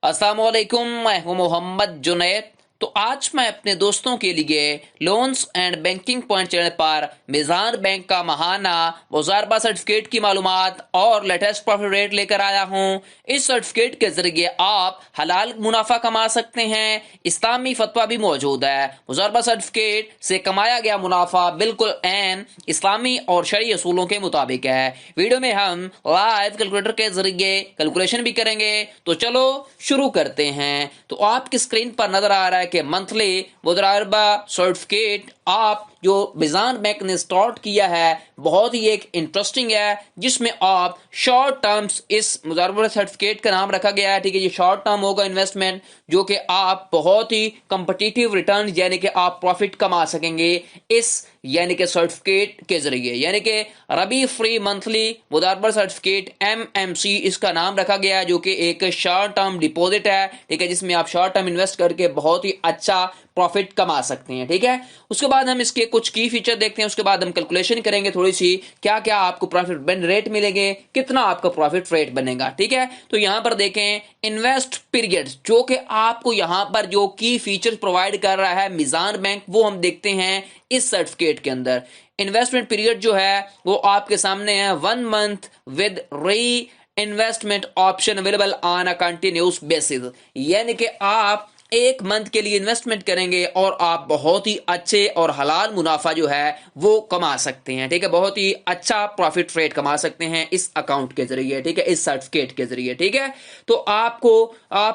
अस्सलाम वालेकुम, मैं हूं मोहम्मद जुनैद। तो आज मैं अपने दोस्तों के लिए loans and banking point channel पर मिजान बैंक का महाना मुजारबा सर्टिफिकेट की मालूमात और लेटेस्ट प्रॉफिट रेट लेकर आया हूं। इस सर्टिफिकेट के जरिए आप हलाल मुनाफा कमा सकते हैं। इस्लामी फतवा भी मौजूद है। मुजारबा सर्टिफिकेट से कमाया गया मुनाफा बिल्कुल एन इस्लामी और शरई असूलों के मुताबिक है। वीडियो में हम लाइव कैलकुलेटर के जरिए कैलकुलेशन भी करेंगे। तो चलो शुरू करते हैं। तो आपकी स्क्रीन पर नजर आ रहा है कि मंथली मुदारबा सर्टिफिकेट आप जो मिजान बैंक ने स्टार्ट किया है बहुत ही एक इंटरेस्टिंग है, जिसमें आप शॉर्ट टर्म्स इस मुदारबा सर्टिफिकेट का नाम रखा गया है। ठीक है, ये शॉर्ट टर्म होगा इन्वेस्टमेंट, जो कि आप बहुत ही कंपटीटिव रिटर्न यानी कि आप प्रॉफिट कमा सकेंगे इस यानी कि सर्टिफिकेट के जरिए, यानी कि रबी फ्री मंथली मुदारबा सर्टिफिकेट MMC इसका नाम रखा गया है, जो कि एक शॉर्ट टर्म डिपॉजिट है। ठीक है, जिसमें आप शॉर्ट टर्म इन्वेस्ट करके बहुत ही अच्छा प्रॉफिट कमा सकते हैं। ठीक है, उसके बाद हम इसके कुछ की फीचर देखते हैं, उसके बाद हम कैलकुलेशन करेंगे थोड़ी सी क्या क्या आपको प्रॉफिट रेट मिलेंगे, कितना आपका प्रॉफिट रेट बनेगा। ठीक है, तो यहां पर देखें इन्वेस्ट पीरियड, जो कि आपको यहां पर जो की फीचर प्रोवाइड कर रहा है मिजान बैंक, वो हम देखते हैं इस सर्टिफिकेट के अंदर। इन्वेस्टमेंट पीरियड जो है वो आपके सामने है 1 मंथ विद री investment option available on a continuous basis, यानी कि आप 1 मंथ के लिए इन्वेस्टमेंट करेंगे और आप बहुत ही अच्छे और हलाल मुनाफा जो है वो कमा सकते हैं। ठीक है, बहुत ही अच्छा प्रॉफिट रेट कमा सकते हैं इस अकाउंट के जरिए। ठीक है, इस सर्टिफिकेट के जरिए। ठीक है, तो आप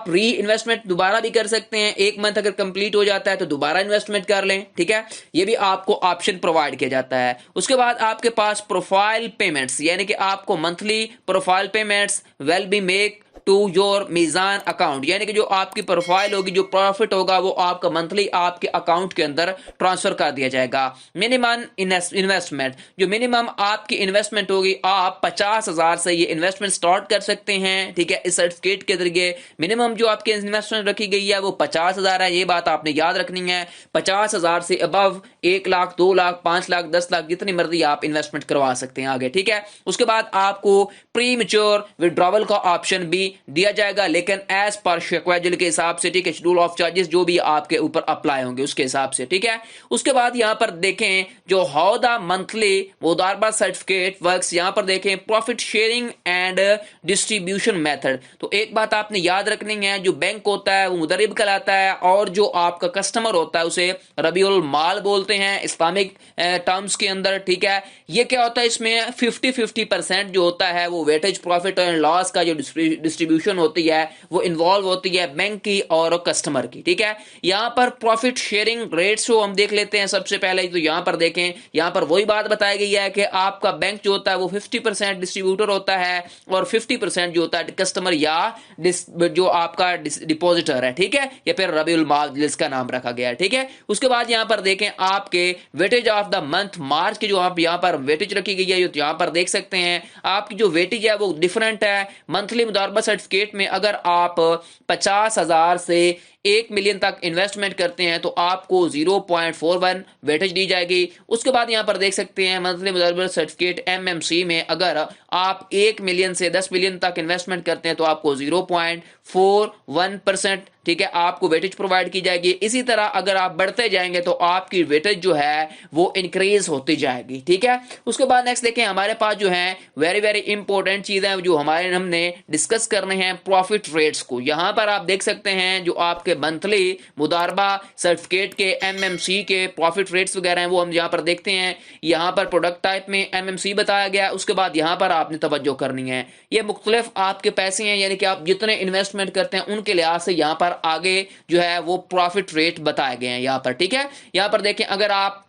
री इन्वेस्टमेंट दोबारा भी कर सकते हैं। 1 मंथ अगर कंप्लीट हो जाता है तो दोबारा इन्वेस्टमेंट कर लें। ठीक है, ये भी आपको ऑप्शन प्रोवाइड किया जाता है। उसके बाद आपके पास प्रोफाइल पेमेंट्स, यानी कि आपको monthly profile payments well be make to your Meezan account, यानी कि जो आपकी प्रोफाइल होगी, जो प्रॉफिट होगा वो आपका मंथली आपके अकाउंट के अंदर ट्रांसफर कर दिया जाएगा। मिनिमम इन्वेस्टमेंट, जो मिनिमम आपकी इन्वेस्टमेंट होगी, आप 50,000 से ये इन्वेस्टमेंट स्टार्ट कर सकते हैं। ठीक है, इस सर्टिफिकेट के जरिए मिनिमम जो आपकी इन्वेस्टमेंट रखी गई है वो 50,000 है। ये बात आपने याद रखनी है। 50,000 से अबव 1 लाख, 2 लाख, 5 लाख, 10 लाख, जितनी मर्जी आप इन्वेस्टमेंट करवा सकते हैं आगे। ठीक है, उसके बाद आपको प्री मैच्योर विड्रॉवल का ऑप्शन भी दिया जाएगा, लेकिन एज पर शेक्वेजल के हिसाब से। ठीक है, शेड्यूल ऑफ चार्जेस जो भी आपके ऊपर अप्लाई होंगे उसके हिसाब से। ठीक है, उसके बाद यहां पर देखें जो हाउ द मंथली मुदारबा सर्टिफिकेट वर्क्स, यहां पर देखें profit sharing and distribution method. तो एक बात आपने याद रखनी है, जो बैंक होता है वो मुदरिब कहलाता है और जो आपका कस्टमर होता है उसे रबीउल माल बोलते हैं इस्लामिक टर्म्स के अंदर। ठीक है, ये क्या होता है, इसमें 50-50% जो होता है वो वेटेज प्रॉफिट एंड लॉस का जो डिस्ट्रीब्यूशन होती है वो इन्वॉल्व होती है बैंक की और कस्टमर की। ठीक है, यहां पर प्रॉफिट शेयरिंग रेट्स को हम देख लेते हैं सबसे पहले। तो यहां पर देखें, यहां पर वही बात बताई गई है कि आपका बैंक जो होता है वो 50% डिस्ट्रीब्यूटर होता है और 50% जो होता है कस्टमर या जो आपका डिपॉजिटर है। ठीक है, या फिर रबीउल माल जिसका नाम रखा गया है। ठीक है, उसके बाद यहां पर देखें आपके वेटेज ऑफ द मंथ मार्च की जो आप यहां पर वेटेज रखी गई है, तो यहां पर देख सकते हैं आपकी जो वेटेज है वो डिफरेंट है। मंथली मुदारबा सर्टिफिकेट में अगर आप 50,000 से 1 मिलियन तक इन्वेस्टमेंट करते हैं तो आपको 0.41 वेटेज दी जाएगी। उसके बाद यहां पर देख सकते हैं मंथली मुदारबा सर्टिफिकेट MMC में अगर आप 1 मिलियन से 10 मिलियन तक इन्वेस्टमेंट करते हैं तो आपको 0.41%, ठीक है, आपको वेटेज प्रोवाइड की जाएगी। इसी तरह अगर आप बढ़ते जाएंगे तो आपकी वेटेज जो है वो इंक्रीज होती जाएगी। ठीक है, उसके बाद नेक्स्ट देखें, हमारे पास जो है वेरी वेरी इंपॉर्टेंट चीजें जो हमने डिस्कस करने हैं प्रॉफिट रेट्स को। यहां पर आप देख सकते हैं जो आपके मंथली मुदारबा सर्टिफिकेट के MMC के प्रॉफिट रेट्स वगैरह हैं वो हम यहां पर देखते हैं। यहां पर प्रोडक्ट टाइप में MMC बताया गया। उसके बाद यहां पर आपने तवज्जो करनी है, ये मुख्तलिफ आपके पैसे हैं, यानी कि आप जितने इन्वेस्टमेंट करते हैं उनके लिहाज से यहां पर आगे जो है वो प्रॉफिट रेट बताए गए हैं यहां पर। ठीक है, यहां पर देखें अगर आप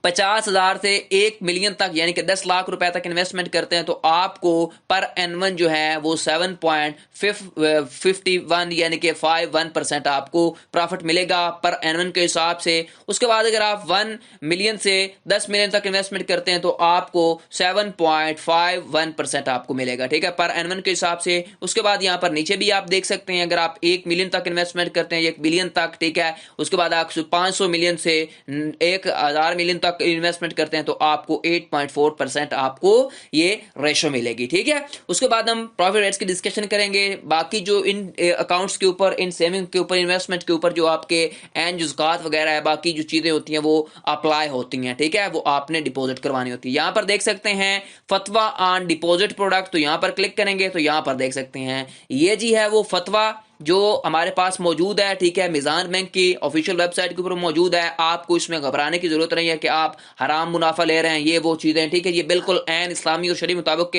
50,000 से 1 मिलियन तक यानी कि 10 लाख रुपए तक इन्वेस्टमेंट करते हैं तो आपको पर एनवन जो है वो 7.51 यानी कि 51% आपको प्रॉफिट मिलेगा पर एनवन के हिसाब से। उसके बाद अगर आप 1 मिलियन से 10 मिलियन तक इन्वेस्टमेंट करते हैं तो आपको 7.51% आपको मिलेगा। ठीक है, पर एनवन के हिसाब से। उसके बाद यहाँ पर नीचे भी आप देख सकते हैं अगर आप 1 मिलियन तक इन्वेस्टमेंट करते हैं 1 बिलियन तक, ठीक है, उसके बाद आप 500 मिलियन से 1,000 मिलियन तक इन्वेस्टमेंट करते हैं तो आपको 8.4% आपको ये रेशो मिलेगी। ठीक है, उसके बाद हम प्रॉफिट रेट्स की डिस्कशन करेंगे। बाकी जो इन अकाउंट्स के ऊपर, इन सेविंग के ऊपर, इन्वेस्टमेंट के ऊपर जो आपके एंड जुज़कात वगैरह है, बाकी जो चीज़ें होती हैं वो अप्लाई होती हैं। ठीक है, वो आपने डिपॉजिट करवानी होती है। यहाँ पर देख सकते हैं फतवा ऑन डिपॉजिट प्रोडक्ट, तो यहाँ पर क्लिक करेंगे तो यहाँ पर देख सकते हैं ये जी है वो फतवा जो हमारे पास मौजूद है। ठीक है, मिजान बैंक की ऑफिशियल वेबसाइट के ऊपर मौजूद है। आपको इसमें घबराने की जरूरत नहीं है कि आप हराम मुनाफा ले रहे हैं, ये वो चीजें। ठीक है, ये बिल्कुल एन इस्लामी और शरी मुताबिक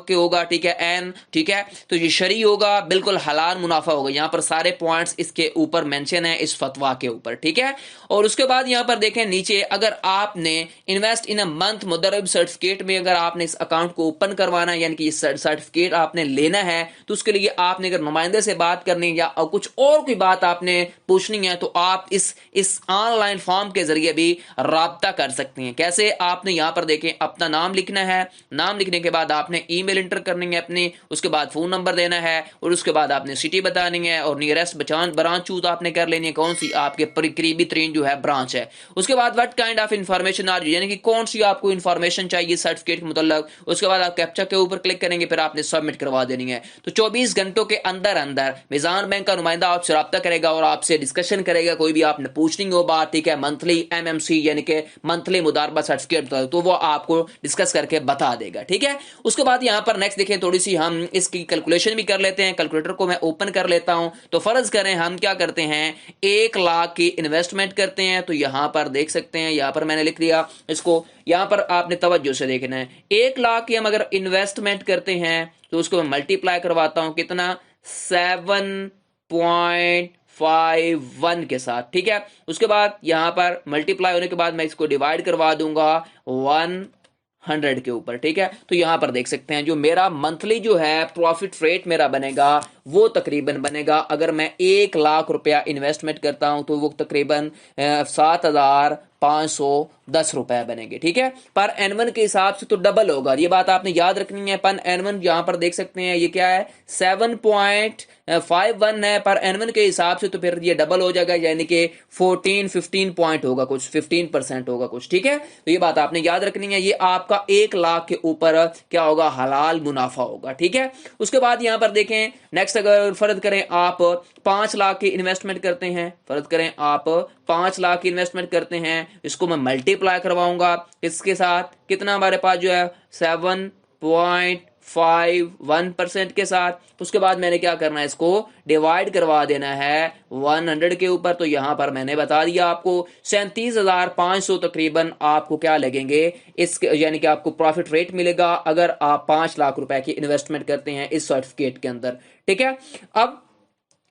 के होगा। ठीक है, एन, ठीक है, तो ये शरी होगा, बिल्कुल हलाल मुनाफा होगा। यहाँ पर सारे पॉइंट्स इसके ऊपर मेंशन है इस फतवा के ऊपर। ठीक है, और उसके बाद यहाँ पर देखें नीचे, अगर आपने इन्वेस्ट इन अ मंथ मुदरब सर्टिफिकेट में अगर आपने इस अकाउंट को ओपन करवाना है, यानी कि सर्टिफिकेट आपने लेना है, तो उसके लिए आपने अगर नुमाइंदे से बात करनी या कुछ और कोई बात आपने पूछनी है तो आप इस ऑनलाइन फॉर्म के जरिए भी राब्ता कर सकते हैं। कैसे? आपने यहां पर देखें अपना नाम लिखना है, नाम लिखने के बाद आपने ईमेल इंटर करनी है अपनी, उसके बाद फोन नंबर देना है और उसके बाद आपने सिटी बतानी है और नियरेस्ट ब्रांच चूज आपने कर लेनी है, कौन सी आपके करीबी तरीन जो है ब्रांच है। उसके बाद what kind of information are you, यानी कि कौन सी आपको इंफॉर्मेशन चाहिए सर्टिफिकेट के मुतल्लक। उसके बाद आप कैप्चा के ऊपर क्लिक करेंगे, फिर आपने सबमिट करवा देनी है। तो 24 घंटों के अंदर अंदर मिजान बैंक का नुमाइंदा आपसे राब्ता करेगा और आपसे डिस्कशन करेगा, कोई भी आपने पूछनी हो बात। ठीक है, मंथली एमएमसी यानी कि मंथली मुदारबा सर्टिफिकेट, तो वो आपको डिस्कस करके बता देगा। ठीक है, उसके बाद यहां पर नेक्स्ट देखें, थोड़ी सी हम इसकी कैलकुलेशन भी कर लेते हैं। कैलकुलेटर को मैं ओपन कर लेता हूं। तो फर्ज करें हम क्या करते हैं, 1 लाख की इन्वेस्टमेंट करते हैं। तो यहां पर देख सकते हैं, यहां पर मैंने लिख दिया इसको, यहां पर आपने तवज्जो से देखना है। 1 लाख की हम अगर इन्वेस्टमेंट करते हैं तो उसको मैं मल्टीप्लाई करवाता हूं, कितना, 7.51 के साथ। ठीक है, उसके बाद यहां पर मल्टीप्लाई होने के बाद मैं इसको डिवाइड करवा दूंगा 100 के ऊपर। ठीक है, तो यहां पर देख सकते हैं जो मेरा मंथली जो है प्रॉफिट रेट मेरा बनेगा वो तकरीबन बनेगा, अगर मैं 1 लाख रुपया इन्वेस्टमेंट करता हूं तो वो तकरीबन 7,510 रुपए बनेंगे। ठीक है, पर एनवन के हिसाब से तो डबल होगा, ये बात आपने याद रखनी है। पर एनवन यहां पर देख सकते हैं ये क्या है, 7.51 है, पर एनवन के हिसाब से तो फिर ये डबल हो जाएगा, यानी कि 15 पॉइंट होगा कुछ, 15% होगा कुछ। ठीक है, तो ये बात आपने याद रखनी है। ये आपका 1 लाख के ऊपर क्या होगा, हलाल मुनाफा होगा। ठीक है, उसके बाद यहां पर देखें नेक्स्ट, अगर फर्ज करें आप 5 लाख की इन्वेस्टमेंट करते हैं, फर्ज करें आप 5 लाख की इन्वेस्टमेंट करते हैं, इसको मैं मल्टीप्लाई करवाऊंगा इसके साथ, कितना हमारे पास जो है 7.51% के साथ। उसके बाद मैंने क्या करना है, इसको डिवाइड करवा देना है 100 के ऊपर। तो यहां पर मैंने बता दिया आपको 37,500 तकरीबन आपको क्या लगेंगे इस, यानी कि आपको प्रॉफिट रेट मिलेगा अगर आप 5 लाख रुपए की इन्वेस्टमेंट करते हैं इस सर्टिफिकेट के अंदर। ठीक है, अब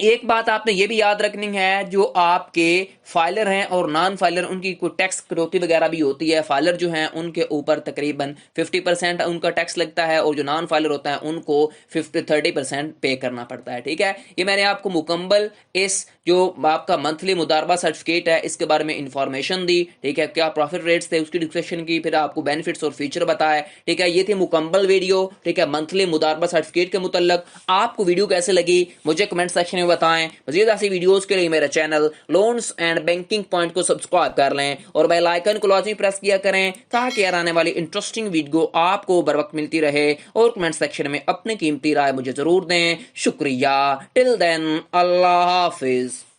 एक बात आपने ये भी याद रखनी है, जो आपके फाइलर हैं और नॉन फाइलर, उनकी कोई टैक्स कटौती वगैरह भी होती है। फाइलर जो हैं उनके ऊपर तकरीबन 50% उनका टैक्स लगता है और जो नॉन फाइलर होता है उनको 30% पे करना पड़ता है। ठीक है, ये मैंने आपको मुकम्मल इस जो आपका मंथली मुदारबा सर्टिफिकेट है इसके बारे में इंफॉर्मेशन दी। ठीक है, क्या प्रॉफिट रेट्स थे उसकी डिस्कशन की, फिर आपको बेनिफिट्स और फीचर बताए। ठीक है, ये थी मुकम्मल वीडियो। ठीक है, मंथली मुदारबा सर्टिफिकेट के मुतल्लक। आपको वीडियो कैसे लगी मुझे कमेंट सेक्शन में बताएं। मजीद ऐसी वीडियोस के लिए मेरा channel loans and banking point को सब्सक्राइब कर लें और बेल आइकन को लाजमी प्रेस किया करें ताकि आने वाली इंटरेस्टिंग वीडियो आपको बर वक्त मिलती रहे। और कमेंट सेक्शन में अपनी कीमती राय मुझे जरूर दें। शुक्रिया। टिल देन, अल्लाह हाफिज।